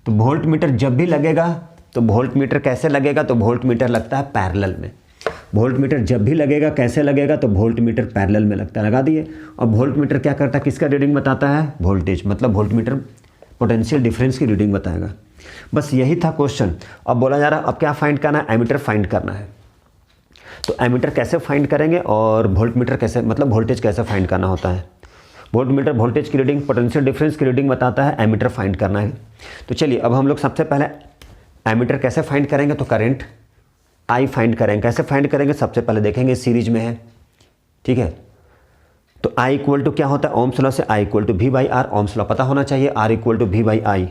तो वोल्ट मीटर जब भी लगेगा, तो वोल्ट मीटर कैसे लगेगा, तो वोल्ट मीटर लगता है पैरेलल में। वोल्ट मीटर जब भी लगेगा कैसे लगेगा, तो वोल्ट मीटर पैरेलल में लगता है, लगा दिए। अब वोल्ट मीटर क्या करता है, किसका रीडिंग बताता है, वोल्टेज, मतलब वोल्ट मीटर पोटेंशियल डिफरेंस की रीडिंग बताएगा। बस यही था क्वेश्चन। अब बोला जा रहा है अब क्या फाइंड करना है, एमीटर फाइंड करना है। तो एमीटर कैसे फाइंड करेंगे और वोल्ट मीटर कैसे, मतलब वोल्टेज कैसे फाइंड करना होता है। वोल्ट मीटर वोल्टेज की रीडिंग, पोटेंशियल डिफरेंस की रीडिंग बताता है, एमीटर फाइंड करना है। तो चलिए अब हम लोग सबसे पहले एमीटर कैसे फाइंड करेंगे, तो करंट आई फाइंड करेंगे। कैसे फाइंड करेंगे, सबसे पहले देखेंगे सीरीज में है, ठीक है। तो आई इक्वल टू क्या होता है, ओम्स लॉ से I equal to V by R, Ohm's law पता होना चाहिए, R equal to V by I.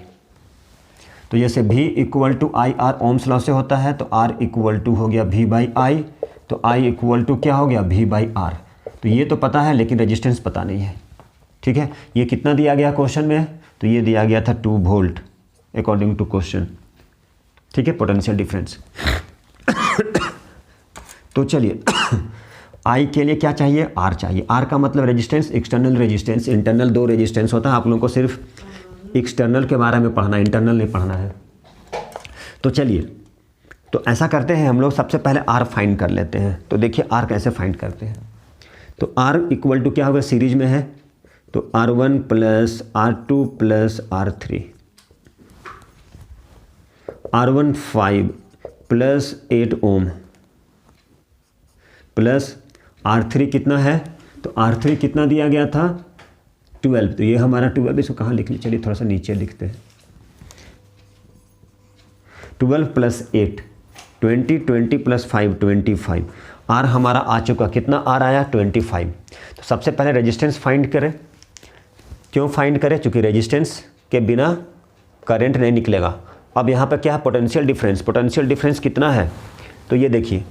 तो जैसे V equal to I R Ohm's law से होता है, तो R इक्वल टू हो गया V बाई आई, तो I इक्वल टू क्या हो गया, V बाई आर। तो ये तो पता है लेकिन रेजिस्टेंस पता नहीं है, ठीक है। ये कितना दिया गया क्वेश्चन में, तो ये दिया गया था 2 वोल्ट अकॉर्डिंग टू क्वेश्चन, ठीक है, पोटेंशियल डिफरेंस। तो चलिए I के लिए क्या चाहिए, R चाहिए। R का मतलब resistance, external resistance, internal 2 resistance होता है। आप लोगों को सिर्फ एक्सटर्नल के बारे में पढ़ना है, इंटरनल नहीं पढ़ना है। तो चलिए, तो ऐसा करते हैं हम लोग, सबसे पहले R फाइंड कर लेते हैं। तो देखिए R कैसे फाइंड करते हैं। तो R इक्वल टू क्या होगा, सीरीज में है, तो R1 plus R2 plus R3, R1 5 plus 8 ohm plus R3 कितना है, तो R3 कितना दिया गया था, 12। तो ये हमारा 12, इसको कहाँ लिख ली, चलिए थोड़ा सा नीचे लिखते हैं। 12 प्लस 8 20, 20 प्लस 5 25। आर हमारा आ चुका, कितना आर आया, 25। तो सबसे पहले रेजिस्टेंस फाइंड करें। क्यों फाइंड करें, क्योंकि रेजिस्टेंस के बिना करंट नहीं निकलेगा। अब यहाँ पर क्या है, पोटेंशियल डिफरेंस। पोटेंशियल डिफरेंस कितना है, तो ये देखिए,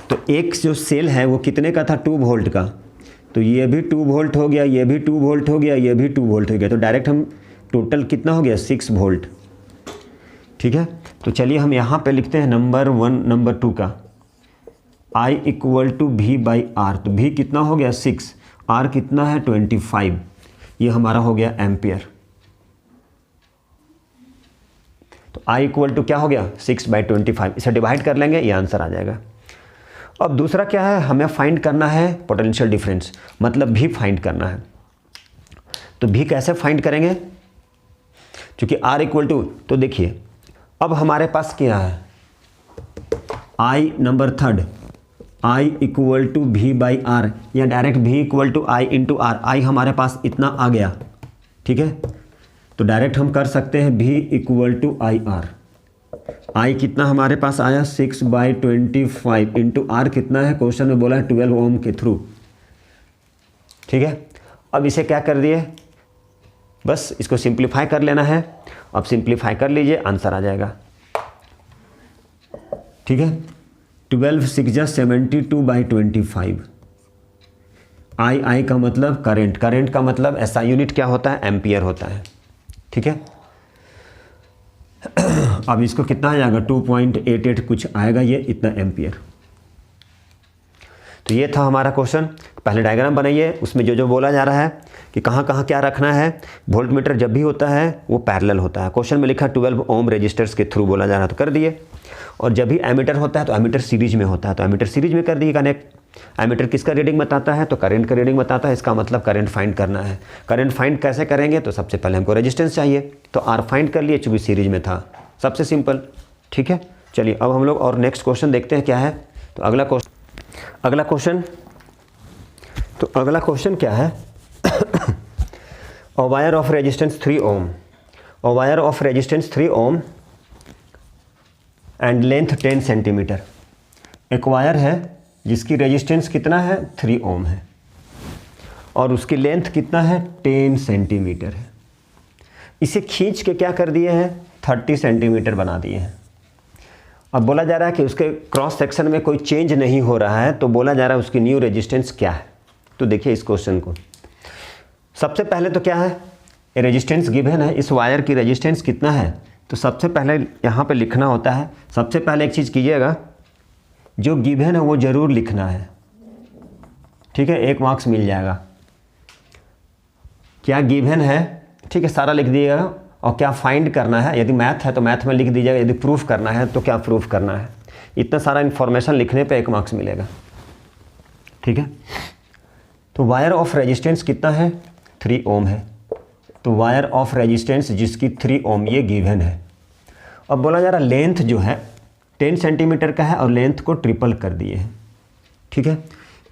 तो एक जो सेल है वो कितने का था, 2 वोल्ट का। तो ये भी 2 वोल्ट हो गया, ये भी 2 वोल्ट हो गया, ये भी 2 वोल्ट हो गया। तो डायरेक्ट हम टोटल कितना हो गया, 6 वोल्ट, ठीक है। तो चलिए हम यहाँ पे लिखते हैं नंबर 1 नंबर 2 का, I equal to V by R. तो V कितना हो गया, 6, R कितना है, 25। ये हमारा हो गया एम्पियर। तो I इक्वल टू क्या हो गया, 6/25। इसे डिवाइड कर लेंगे, ये आंसर आ जाएगा। अब दूसरा क्या है, हमें फाइंड करना है पोटेंशियल डिफरेंस, मतलब V फाइंड करना है। तो V कैसे फाइंड करेंगे, क्योंकि R इक्वल टू, तो देखिए अब हमारे पास क्या है, I number 3 I equal to V by R, या direct V equal to I into R. I हमारे पास इतना आ गया, ठीक है। तो डायरेक्ट हम कर सकते हैं V equal to I R. I कितना हमारे पास आया, 6/25 इंटू आर कितना है, क्वेश्चन में बोला है 12 ओम के थ्रू, ठीक है। अब इसे क्या कर दिए, बस इसको सिंप्लीफाई कर लेना है। अब सिंप्लीफाई कर लीजिए, आंसर आ जाएगा, ठीक है। 12 6 जा 72/25। I का मतलब करंट, करंट का मतलब ऐसा यूनिट क्या होता है, एम्पियर होता है, ठीक है। अब इसको कितना आ जाएगा, 2.88 कुछ आएगा, ये इतना एम्पियर। तो ये था हमारा क्वेश्चन। पहले डायग्राम बनाइए, उसमें जो जो बोला जा रहा है कि कहाँ कहाँ क्या रखना है। वोल्ट मीटर जब भी होता है वो पैरेलल होता है। क्वेश्चन में लिखा 12 ओम रेजिस्टर्स के थ्रू बोला जा रहा है, तो कर दिए। और जब भी एमीटर होता है तो एमीटर सीरीज में होता है, तो एमीटर सीरीज में कर दिए कनेक्ट। एमीटर किसका रीडिंग बताता है, तो करंट का रीडिंग बताता है। इसका मतलब करंट फाइंड करना है। करंट फाइंड कैसे करेंगे, तो सबसे पहले हमको रेजिस्टेंस चाहिए, तो आर फाइंड कर लिए, चूँकि सीरीज में था, सबसे सिंपल। ठीक है, चलिए अब हम लोग और नेक्स्ट क्वेश्चन देखते हैं क्या है। तो अगला क्वेश्चन क्या है a wire of resistance 3 ohm, a wire of resistance 3 ohm and length 10 centimetre. एक वायर है जिसकी रेजिस्टेंस कितना है 3 ओम है और उसकी लेंथ कितना है 10 सेंटीमीटर है। इसे खींच के क्या कर दिए हैं 30 सेंटीमीटर बना दिए हैं। अब बोला जा रहा है कि उसके क्रॉस सेक्शन में कोई चेंज नहीं हो रहा है, तो बोला जा रहा है उसकी न्यू रेजिस्टेंस क्या है। तो देखिए इस क्वेश्चन को, सबसे पहले तो क्या है रेजिस्टेंस गिवन है, इस वायर की रेजिस्टेंस कितना है। तो सबसे पहले यहाँ पे लिखना होता है, सबसे पहले एक चीज़ कीजिएगा, जो गिवन है वो ज़रूर लिखना है, ठीक है, 1 मार्क्स मिल जाएगा। क्या गिवन है, ठीक है, सारा लिख दीजिएगा। और क्या फाइंड करना है, यदि मैथ है तो मैथ में लिख दीजिएगा, यदि प्रूफ करना है तो क्या प्रूफ करना है। इतना सारा इन्फॉर्मेशन लिखने पे 1 मार्क्स मिलेगा, ठीक है। तो वायर ऑफ रेजिस्टेंस कितना है 3 ओम है, तो वायर ऑफ रेजिस्टेंस जिसकी 3 ओम ये गिवन है। अब बोला जा रहा लेंथ जो है 10 सेंटीमीटर का है और लेंथ को ट्रिपल कर दिए हैं, ठीक है।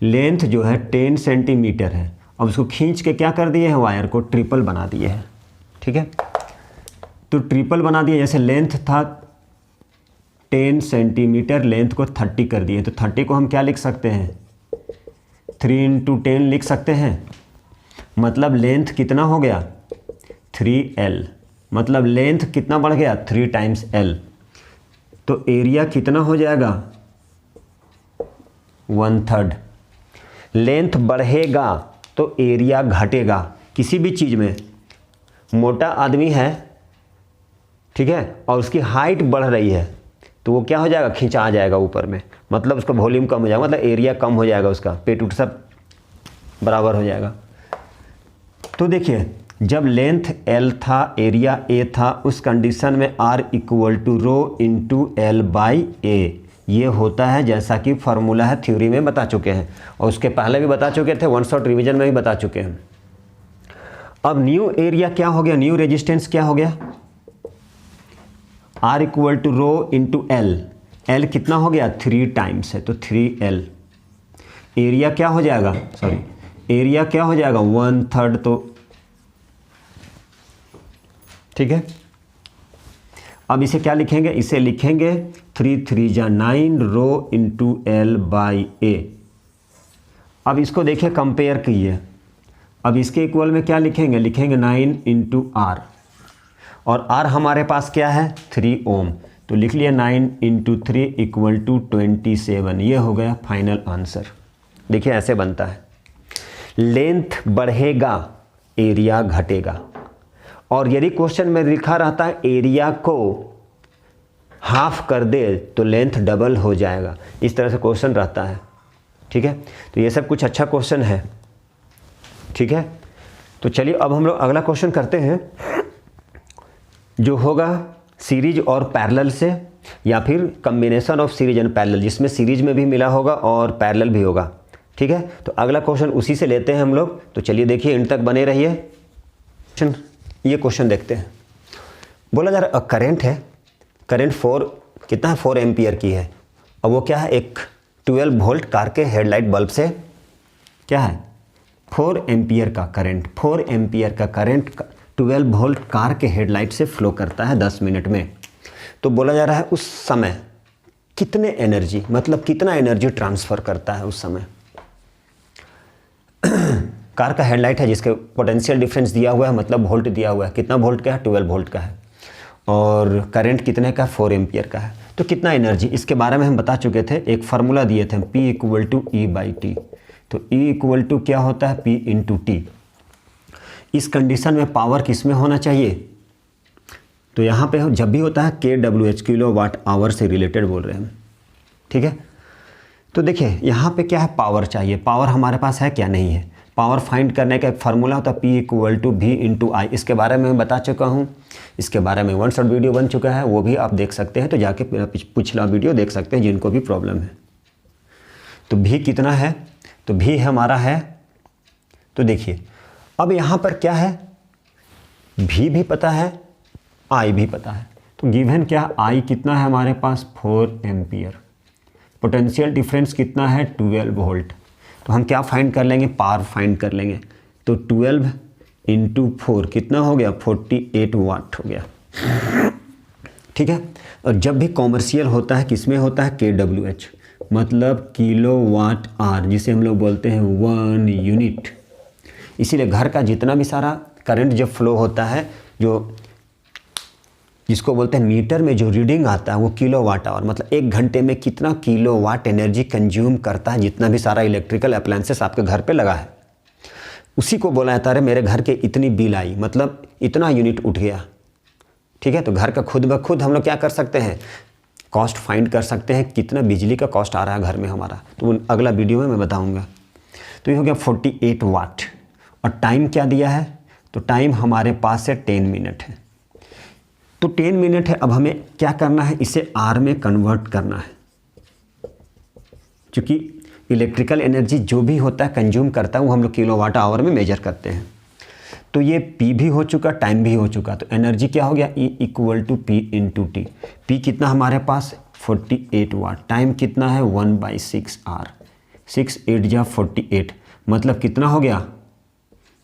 लेंथ जो है 10 सेंटीमीटर है, अब उसको खींच के क्या कर दिए हैं वायर को ट्रिपल बना दिए हैं, ठीक है। तो ट्रिपल बना दिए, जैसे लेंथ था 10 सेंटीमीटर, लेंथ को 30 कर दिए, तो 30 को हम क्या लिख सकते हैं 3 × 10 लिख सकते हैं। मतलब लेंथ कितना हो गया 3L, मतलब लेंथ कितना बढ़ गया 3 टाइम्स L। तो एरिया कितना हो जाएगा 1/3। लेंथ बढ़ेगा तो एरिया घटेगा। किसी भी चीज़ में मोटा आदमी है, ठीक है, और उसकी हाइट बढ़ रही है तो वो क्या हो जाएगा खींचा आ जाएगा ऊपर में, मतलब उसका वॉल्यूम कम हो जाएगा, मतलब एरिया कम हो जाएगा, उसका पेट उठ सब बराबर हो जाएगा। तो देखिए जब लेंथ L था एरिया A था, उस कंडीशन में R = ρ × L/A ये होता है, जैसा कि फार्मूला है, थ्योरी में बता चुके हैं और उसके पहले भी बता चुके थे, 1 शॉट रिवीजन में भी बता चुके हैं। अब न्यू एरिया क्या हो गया, न्यू रेजिस्टेंस क्या हो गया R = ρ × L। L कितना हो गया 3 टाइम्स है तो 3L। एरिया क्या हो जाएगा, एरिया क्या हो जाएगा 1/3, तो ठीक है। अब इसे क्या लिखेंगे, इसे लिखेंगे 3 × 3 = 9 ρ × L/A। अब इसको देखिए कंपेयर कीजिए, अब इसके इक्वल में क्या लिखेंगे, लिखेंगे 9 × R, और R हमारे पास क्या है 3 ओम, तो लिख लिया 9 × 3 = 27। ये हो गया फाइनल आंसर। देखिए ऐसे बनता है, लेंथ बढ़ेगा एरिया घटेगा, और यदि क्वेश्चन में लिखा रहता है एरिया को हाफ कर दे तो लेंथ डबल हो जाएगा, इस तरह से क्वेश्चन रहता है, ठीक है। तो ये सब कुछ अच्छा क्वेश्चन है, ठीक है। तो चलिए अब हम लोग अगला क्वेश्चन करते हैं, जो होगा सीरीज और पैरेलल से, या फिर combination of series and parallel, जिसमें सीरीज में भी मिला होगा और पैरेलल भी होगा, ठीक है। तो अगला क्वेश्चन उसी से लेते हैं हम लोग। तो चलिए देखिए इन तक बने रहिए। ये क्वेश्चन देखते हैं। बोला जा रहा करंट है, करंट 4 कितना है 4 एम्पियर की है, और वो क्या है एक 12 वोल्ट कार के हेडलाइट बल्ब से क्या है 4 एम्पियर का करंट, 4 एम्पियर का करंट 12 वोल्ट कार के हेडलाइट से फ्लो करता है 10 मिनट में। तो बोला जा रहा है उस समय कितने एनर्जी, मतलब कितना एनर्जी ट्रांसफ़र करता है उस समय। कार का हेडलाइट है जिसके पोटेंशियल डिफरेंस दिया हुआ है, मतलब वोल्ट दिया हुआ है, कितना वोल्ट का है 12 वोल्ट का है, और करंट कितने का 4 एम्पियर का है। तो कितना एनर्जी, इसके बारे में हम बता चुके थे, एक फार्मूला दिए थे P = E/T। तो E = क्या होता है P × T। इस कंडीशन में पावर किस में होना चाहिए, तो यहाँ पे जब भी होता है kWh kWh से रिलेटेड बोल रहे हैं हम, ठीक है। तो देखिए यहाँ पे क्या है पावर चाहिए, पावर हमारे पास है क्या नहीं है। पावर फाइंड करने का एक फार्मूला होता है P = V × I। इसके बारे में मैं बता चुका हूँ, इसके बारे में 1 शॉट वीडियो बन चुका है, वो भी आप देख सकते हैं, तो जाके पिछला वीडियो देख सकते हैं जिनको भी प्रॉब्लम है। तो V कितना है, तो V हमारा है, तो देखिए अब यहाँ पर क्या है V भी पता है I भी पता है, तो गिवन क्या, आई कितना है हमारे पास 4 एम्पियर, पोटेंशियल डिफरेंस कितना है 12 वोल्ट। तो हम क्या फाइंड कर लेंगे, पावर फाइंड कर लेंगे। तो 12 × 4 कितना हो गया, 48 वाट हो गया। ठीक है। और जब भी कॉमर्शियल होता है किस में होता है, kWh, मतलब किलोवाट आवर, जिसे हम लोग बोलते हैं 1 यूनिट। इसीलिए घर का जितना भी सारा करंट जब फ्लो होता है, जो जिसको बोलते हैं मीटर में जो रीडिंग आता है वो किलोवाट आवर, मतलब 1 घंटे में कितना किलोवाट एनर्जी कंज्यूम करता है जितना भी सारा इलेक्ट्रिकल अप्लायंसेस आपके घर पे लगा है, उसी को बोला जाता है मेरे घर के इतनी बिल आई, मतलब इतना यूनिट उठ गया। ठीक है। तो घर का खुद ब खुद हम लोग क्या कर सकते हैं, कॉस्ट फाइंड कर सकते हैं, कितना बिजली का कॉस्ट आ रहा है घर में हमारा, तो अगला वीडियो में मैं बताऊंगा। तो ये हो गया 48 वाट। और टाइम क्या दिया है, तो टाइम हमारे पास है 10 मिनट है। तो 10 मिनट है, अब हमें क्या करना है, इसे आर में कन्वर्ट करना है, क्योंकि इलेक्ट्रिकल एनर्जी जो भी होता है कंज्यूम करता है वो हम लोग किलोवाट आवर में मेजर करते हैं। तो ये P भी हो चुका, टाइम भी हो चुका, तो एनर्जी क्या हो गया, E = P × T। P कितना हमारे पास 48 वाट, टाइम कितना है 1/6 आर, 6 8 जा 48, मतलब कितना हो गया,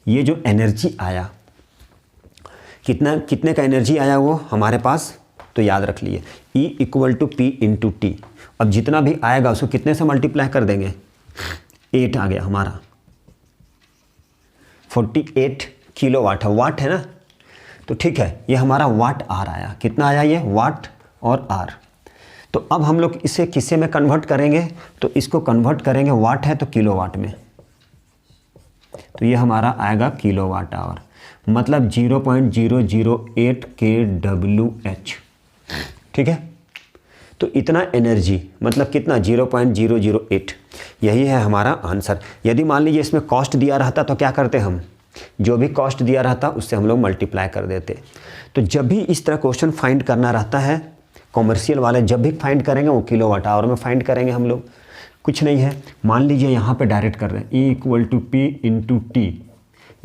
ये जो एनर्जी आया कितने का एनर्जी आया वो हमारे पास, तो याद रख लिए E = P × T। अब जितना भी आएगा उसको कितने से मल्टीप्लाई कर देंगे, 8 आ गया हमारा, 48 किलोवाट है, वाट है ना, तो ठीक है, ये हमारा वाट आर आया, कितना आया ये, वाट और आर। तो अब हम लोग इसे किसे में कन्वर्ट करेंगे, तो इसको कन्वर्ट करेंगे, वाट है तो किलोवाट में, तो ये हमारा आएगा किलोवाट आवर, मतलब 0.008 kWh। ठीक है। तो इतना एनर्जी मतलब कितना, 0.008, यही है हमारा आंसर। यदि मान लीजिए इसमें कॉस्ट दिया रहता तो क्या करते हम, जो भी कॉस्ट दिया रहता उससे हम लोग मल्टीप्लाई कर देते। तो जब भी इस तरह क्वेश्चन फाइंड करना रहता है, कॉमर्शियल वाले जब भी फाइंड करेंगे वो किलोवाट आवर में फाइंड करेंगे हम लोग। कुछ नहीं है, मान लीजिए यहाँ पे डायरेक्ट कर रहे हैं, E = P × T,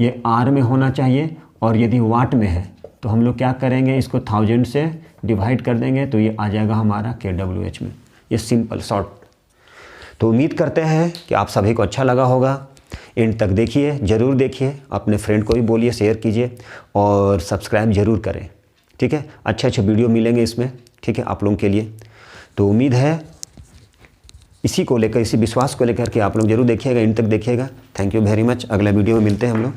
ये आर में होना चाहिए, और यदि वाट में है तो हम लोग क्या करेंगे, इसको 1000 से डिवाइड कर देंगे, तो ये आ जाएगा हमारा kWh में। ये सिंपल शॉर्ट। तो उम्मीद करते हैं कि आप सभी को अच्छा लगा होगा। एंड तक देखिए, ज़रूर देखिए, अपने फ्रेंड को भी बोलिए, शेयर कीजिए और सब्सक्राइब ज़रूर करें। ठीक है। अच्छे अच्छे वीडियो मिलेंगे इसमें, ठीक है, आप लोगों के लिए। तो उम्मीद है इसी को लेकर, इसी विश्वास को लेकर के आप लोग ज़रूर देखिएगा, एंड तक देखिएगा। Thank you very much. अगला वीडियो में मिलते हैं हम लोग।